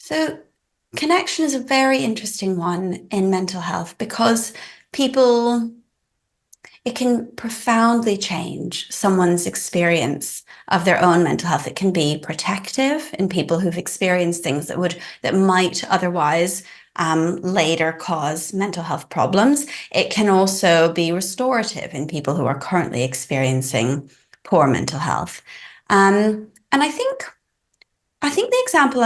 So, connection is a very interesting one in mental health because people, it can profoundly change someone's experience of their own mental health. It can be protective in people who've experienced things that might otherwise later cause mental health problems. It can also be restorative in people who are currently experiencing poor mental health. And I think the example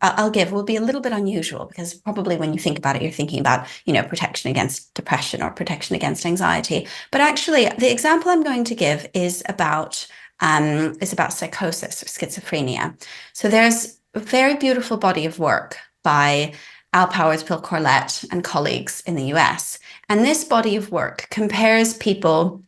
I'll give will be a little bit unusual because probably when you think about it, you're thinking about, protection against depression or protection against anxiety. But actually, the example I'm going to give is about psychosis or schizophrenia. So there's a very beautiful body of work by Al Powers, Bill Corlett, and colleagues in the US. And this body of work compares people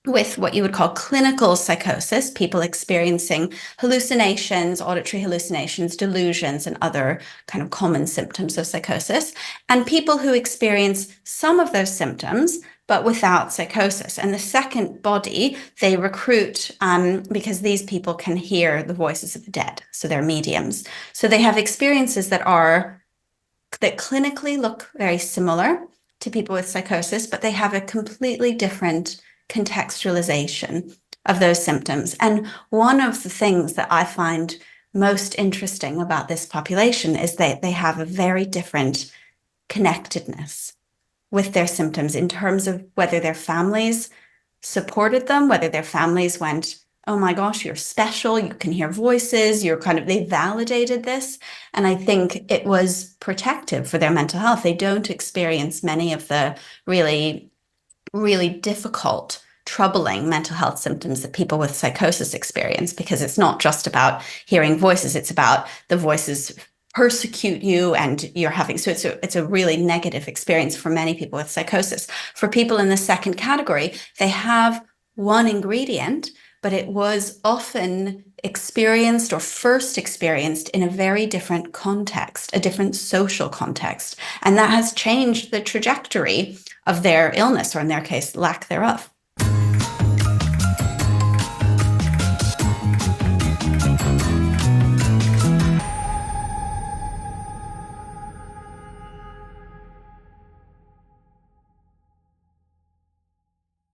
with what you would call clinical psychosis, people experiencing hallucinations, auditory hallucinations, delusions, and other kind of common symptoms of psychosis, and people who experience some of those symptoms but without psychosis. And the second body they recruit because these people can hear the voices of the dead, so they're mediums. So they have experiences that clinically look very similar to people with psychosis, but they have a completely different contextualization of those symptoms. And one of the things that I find most interesting about this population is that they have a very different connectedness with their symptoms in terms of whether their families supported them, whether their families went, oh my gosh, you're special, you can hear voices, they validated this. And I think it was protective for their mental health. They don't experience many of the really, really difficult, troubling mental health symptoms that people with psychosis experience, because it's not just about hearing voices, it's about the voices persecute you and you're having, so it's a really negative experience for many people with psychosis. For people in the second category, they have one ingredient, but it was often experienced or first experienced in a very different context, a different social context. And that has changed the trajectory of their illness, or in their case, lack thereof.